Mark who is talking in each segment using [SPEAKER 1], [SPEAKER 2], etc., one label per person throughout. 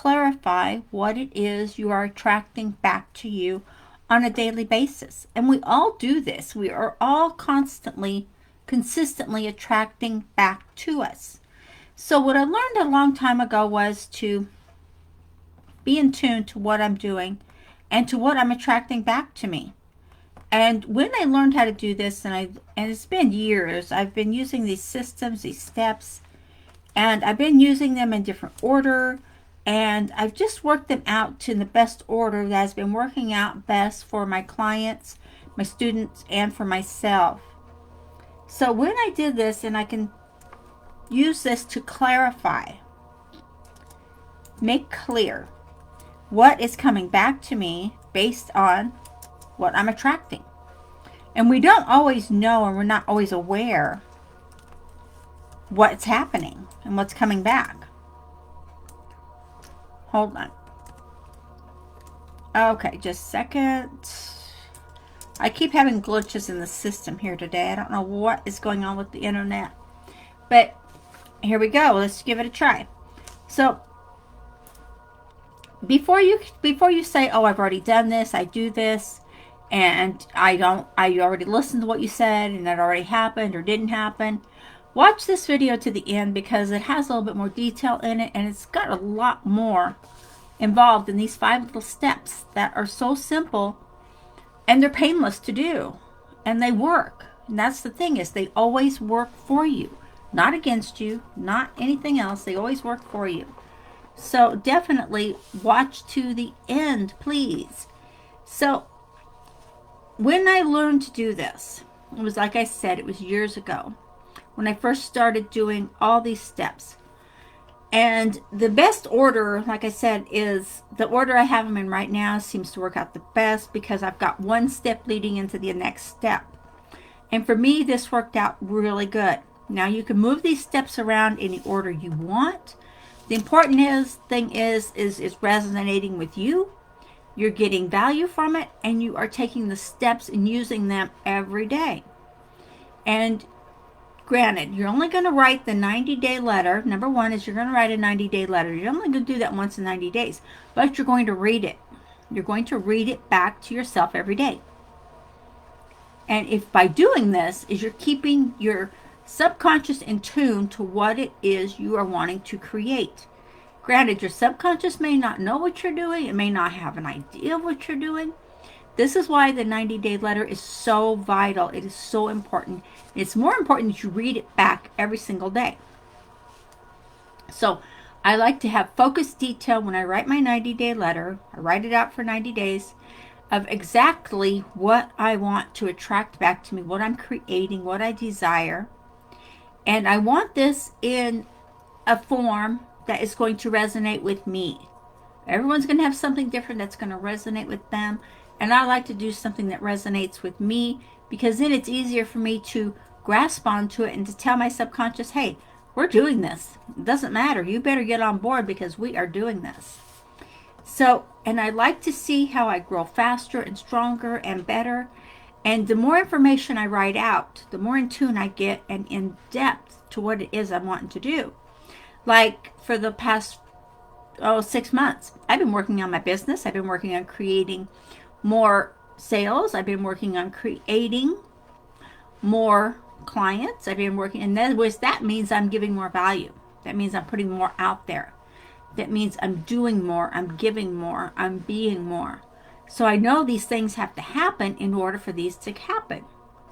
[SPEAKER 1] clarify what it is you are attracting back to you on a daily basis. And we all do this. We are all consistently attracting back to us. So what I learned a long time ago was to be in tune to what I'm doing and to what I'm attracting back to me. And when I learned how to do this, and it's been years, I've been using these systems, these steps, and I've been using them in different order, and I've just worked them out to the best order that has been working out best for my clients, my students, and for myself. So when I did this, and I can use this to clarify, make clear what is coming back to me based on what I'm attracting. And we don't always know, and we're not always aware what's happening and what's coming back. Hold on. Okay, just a second. I keep having glitches in the system here today. I don't know what is going on with the internet. But here we go. Let's give it a try. So before you say, oh, I've already done this, I do this, and I already listened to what you said, and that already happened or didn't happen, watch this video to the end, because it has a little bit more detail in it, and it's got a lot more involved in these 5 little steps that are so simple, and they're painless to do, and they work. And that's the thing, is they always work for you, not against you, not anything else. They always work for you. So definitely watch to the end, please. So when I learned to do this, it was like I said, it was years ago when I first started doing all these steps. And the best order, like I said, is the order I have them in right now seems to work out the best, because I've got one step leading into the next step. And for me, this worked out really good. Now you can move these steps around any order you want. The important thing is resonating with you. You're getting value from it, and you are taking the steps and using them every day. And granted, you're only going to write the 90-day letter. Number one is you're going to write a 90-day letter. You're only going to do that once in 90 days, but you're going to read it. You're going to read it back to yourself every day. And if by doing this is you're keeping your subconscious in tune to what it is you are wanting to create. Granted, your subconscious may not know what you're doing. It may not have an idea of what you're doing. This is why the 90-day letter is so vital. It is so important. It's more important that you read it back every single day. So I like to have focused detail when I write my 90-day letter. I write it out for 90 days of exactly what I want to attract back to me, what I'm creating, what I desire. And I want this in a form that is going to resonate with me. Everyone's going to have something different that's going to resonate with them. And I like to do something that resonates with me, because then it's easier for me to grasp onto it and to tell my subconscious, hey, we're doing this. It doesn't matter. You better get on board, because we are doing this. So, and I like to see how I grow faster and stronger and better. And the more information I write out, the more in tune I get and in depth to what it is I'm wanting to do. Like for the past 6 months, I've been working on my business. I've been working on creating more sales. I've been working on creating more clients. I've been working, and that means I'm giving more value. That means I'm putting more out there. That means I'm doing more, I'm giving more, I'm being more. So I know these things have to happen in order for these to happen.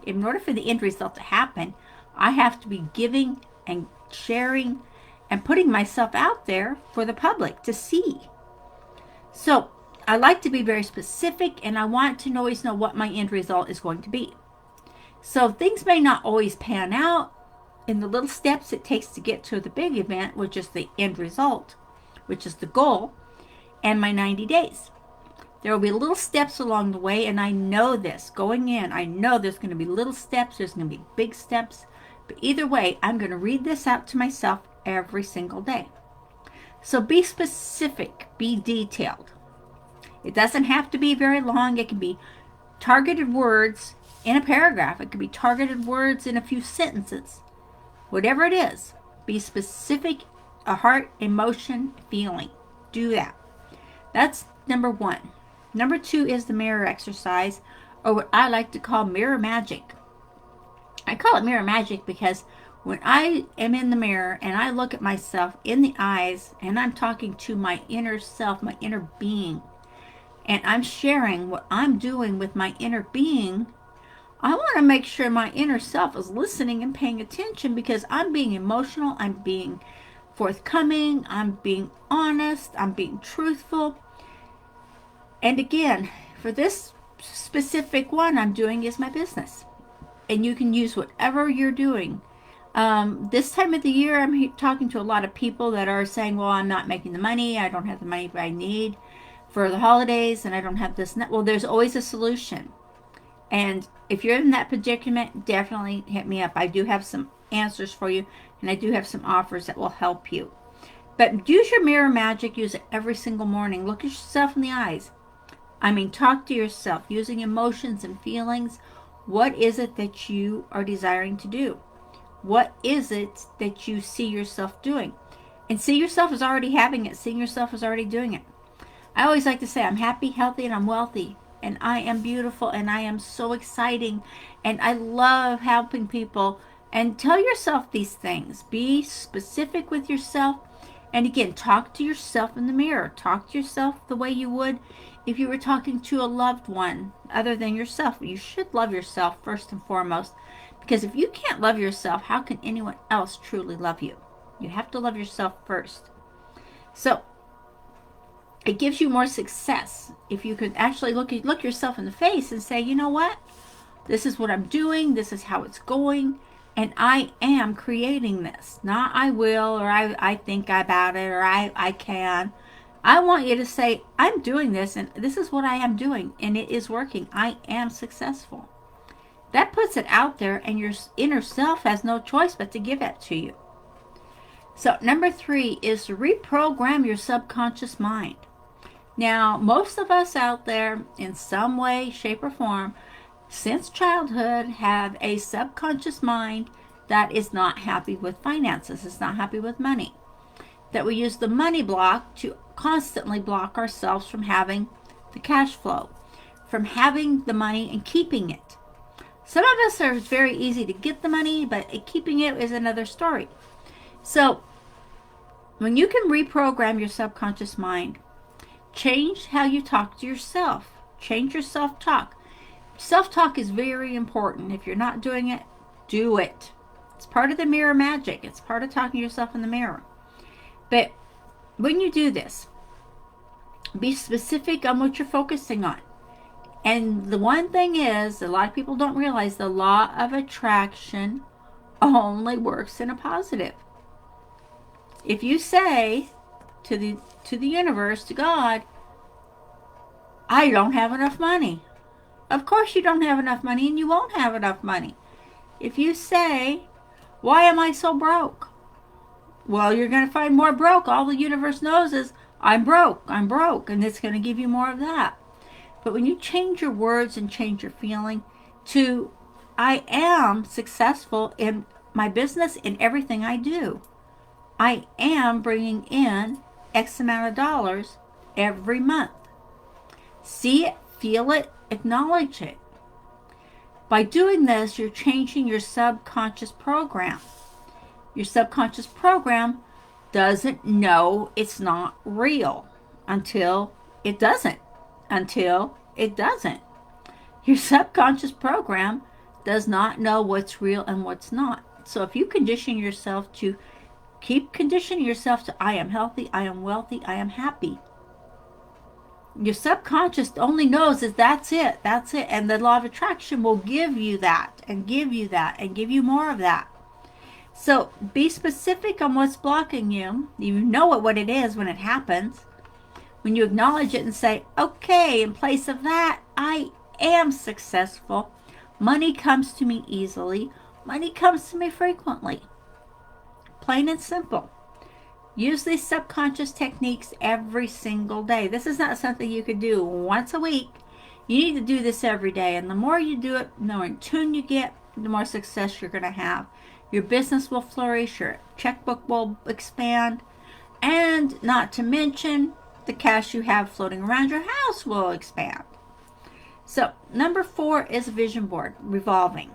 [SPEAKER 1] In order for the end result to happen, I have to be giving and sharing and putting myself out there for the public to see. So I like to be very specific, and I want to always know what my end result is going to be. So things may not always pan out in the little steps it takes to get to the big event, which is the end result, which is the goal, and my 90 days. There will be little steps along the way, and I know this. Going in, I know there's going to be little steps, there's going to be big steps, but either way, I'm going to read this out to myself every single day. So be specific, be detailed. It doesn't have to be very long. It can be targeted words in a paragraph. It can be targeted words in a few sentences. Whatever it is, be specific, a heart, emotion, feeling. do that. That's number one. Number two is the mirror exercise, or what I like to call mirror magic. I call it mirror magic because when I am in the mirror and I look at myself in the eyes and I'm talking to my inner self, my inner being, and I'm sharing what I'm doing with my inner being, I want to make sure my inner self is listening and paying attention, because I'm being emotional, I'm being forthcoming, I'm being honest, I'm being truthful. And again, for this specific one I'm doing is my business. And you can use whatever you're doing. This time of the year, I'm talking to a lot of people that are saying, well, I'm not making the money, I don't have the money I need for the holidays, and I don't have this. Well, there's always a solution. And if you're in that predicament, definitely hit me up. I do have some answers for you, and I do have some offers that will help you. But use your mirror magic. Use it every single morning. Look at yourself in the eyes. I mean, talk to yourself using emotions and feelings. What is it that you are desiring to do? What is it that you see yourself doing? And see yourself as already having it. Seeing yourself as already doing it. I always like to say, I'm happy, healthy, and I'm wealthy. And I am beautiful, and I am so exciting. And I love helping people. And tell yourself these things. Be specific with yourself. And again, talk to yourself in the mirror. Talk to yourself the way you would if you were talking to a loved one other than yourself. You should love yourself first and foremost. Because if you can't love yourself, how can anyone else truly love you? You have to love yourself first. So it gives you more success if you could actually look yourself in the face and say, you know what? This is what I'm doing. This is how it's going. And I am creating this. Not I will, or I think about it, or I can. I want you to say, I'm doing this, and this is what I am doing, and it is working. I am successful. That puts it out there, and your inner self has no choice but to give it to you. So number 3 is to reprogram your subconscious mind. Now, most of us out there, in some way, shape, or form, since childhood, have a subconscious mind that is not happy with finances. It's not happy with money. That we use the money block to constantly block ourselves from having the cash flow, from having the money and keeping it. Some of us are very easy to get the money, but keeping it is another story. So when you can reprogram your subconscious mind, change how you talk to yourself. Change your self-talk. Self-talk is very important. If you're not doing it, do it. It's part of the mirror magic. It's part of talking to yourself in the mirror. But when you do this, be specific on what you're focusing on. And the one thing is, a lot of people don't realize the law of attraction only works in a positive. If you say to the universe, to God, I don't have enough money. Of course you don't have enough money, and you won't have enough money. If you say, why am I so broke? Well, you're going to find more broke. All the universe knows is, I'm broke, and it's going to give you more of that. But when you change your words and change your feeling to, I am successful in my business, in everything I do. I am bringing in X amount of dollars every month. See it, feel it, acknowledge it. By doing this, you're changing your subconscious program. Your subconscious program doesn't know it's not real until it doesn't. Your subconscious program does not know what's real and what's not. So if you condition yourself to keep conditioning yourself to, I am healthy, I am wealthy, I am happy, your subconscious only knows is that's it. And the law of attraction will give you that, and give you that, and give you more of that. So be specific on what's blocking you. You know what it is when it happens. When you acknowledge it and say, okay, in place of that, I am successful. Money comes to me easily. Money comes to me frequently. Plain and simple. Use these subconscious techniques every single day. This is not something you could do once a week. You need to do this every day. And the more you do it, the more in tune you get, the more success you're going to have. Your business will flourish. Your checkbook will expand. And not to mention, the cash you have floating around your house will expand. So number 4 is a vision board, revolving.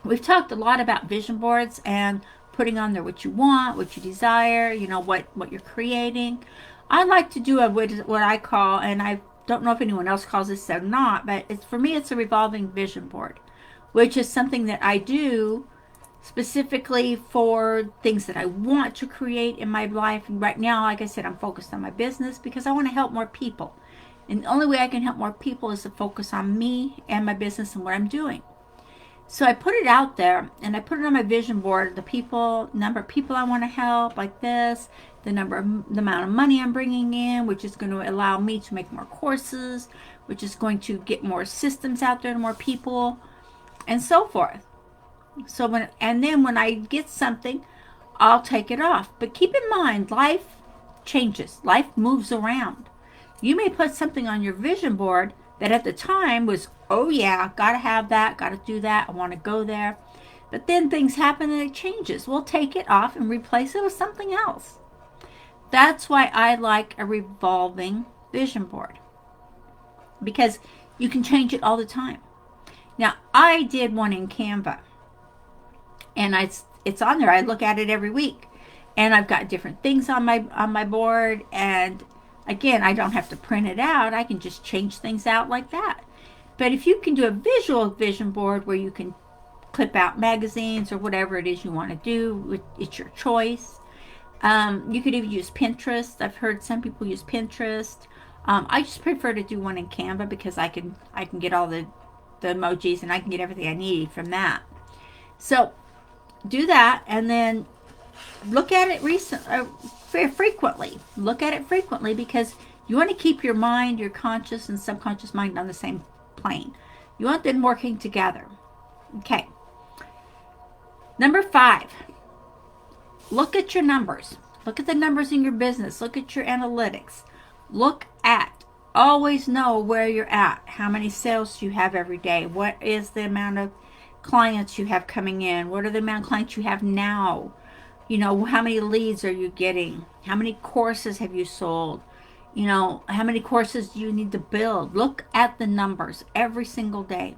[SPEAKER 1] We've talked a lot about vision boards and putting on there what you want, what you desire, you know, what you're creating. I like to do what I call, and I don't know if anyone else calls this or not, but for me it's a revolving vision board, which is something that I do specifically for things that I want to create in my life. And right now, like I said, I'm focused on my business because I want to help more people. And the only way I can help more people is to focus on me and my business and what I'm doing. So I put it out there, and I put it on my vision board, the number of people I want to help, like this, the amount of money I'm bringing in, which is going to allow me to make more courses, which is going to get more systems out there to more people, and so forth. So then when I get something, I'll take it off. But keep in mind, life changes. Life moves around. You may put something on your vision board that at the time was, oh yeah, gotta have that, gotta do that, I want to go there. But then things happen and it changes. We'll take it off and replace it with something else. That's why I like a revolving vision board, because you can change it all the time. Now, I did one in Canva, and it's on there. I look at it every week, and I've got different things on my board, and again, I don't have to print it out. I can just change things out like that. But if you can do a visual vision board where you can clip out magazines or whatever it is you want to do, it's your choice. You could even use Pinterest. I've heard some people use Pinterest. I just prefer to do one in Canva because I can get all the emojis, and I can get everything I need from that. So do that, and then look at it frequently. Look at it frequently, because you want to keep your mind, your conscious and subconscious mind on the same plane. You want them working together. Okay. Number 5, look at your numbers. Look at the numbers in your business. Look at your analytics. Always know where you're at. How many sales you have every day. What is the amount of clients you have coming in? What are the amount of clients you have now? You know, how many leads are you getting? How many courses have you sold? You know, how many courses do you need to build? Look at the numbers every single day.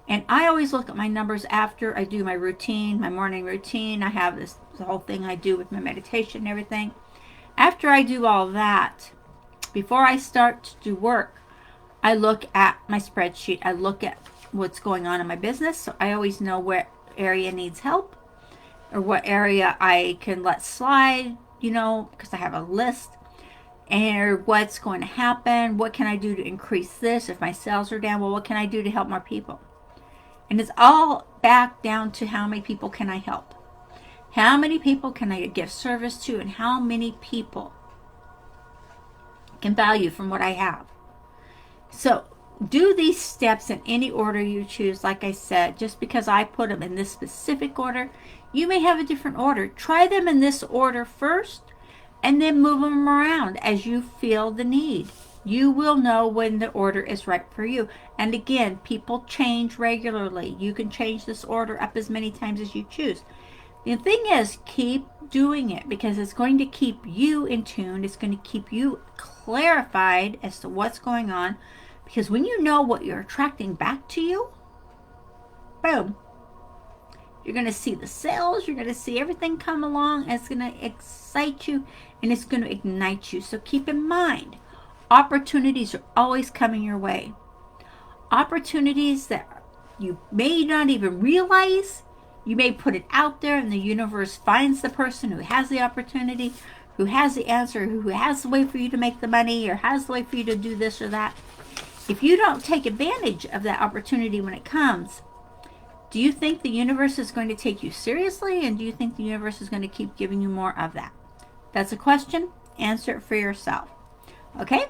[SPEAKER 1] And I always look at my numbers after I do my routine, my morning routine. I have the whole thing I do with my meditation and everything. After I do all that, before I start to do work, I look at my spreadsheet. I look at what's going on in my business. So I always know what area needs help, or what area I can let slide, you know, because I have a list, and what's going to happen. What can I do to increase this? If my sales are down, well, what can I do to help more people? And it's all back down to how many people can I help? How many people can I give service to, and how many people can value from what I have? So do these steps in any order you choose. Like I said, just because I put them in this specific order, you may have a different order. Try them in this order first, and then move them around as you feel the need. You will know when the order is right for you. And again, people change regularly. You can change this order up as many times as you choose. The thing is, keep doing it, because it's going to keep you in tune. It's going to keep you clarified as to what's going on. Because when you know what you're attracting back to you, boom, you're going to see the sales. You're going to see everything come along. And it's going to excite you, and it's going to ignite you. So keep in mind, opportunities are always coming your way. Opportunities that you may not even realize. You may put it out there, and the universe finds the person who has the opportunity, who has the answer, who has the way for you to make the money, or has the way for you to do this or that. If you don't take advantage of that opportunity when it comes, do you think the universe is going to take you seriously? And do you think the universe is going to keep giving you more of that? That's a question. Answer it for yourself. Okay?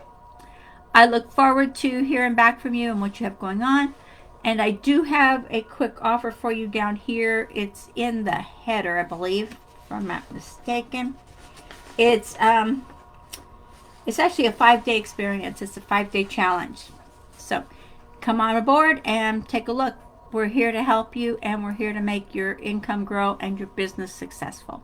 [SPEAKER 1] I look forward to hearing back from you and what you have going on. And I do have a quick offer for you down here. It's in the header, I believe, if I'm not mistaken. It's actually a 5-day experience. It's a 5-day challenge. So come on aboard and take a look. We're here to help you, and we're here to make your income grow and your business successful.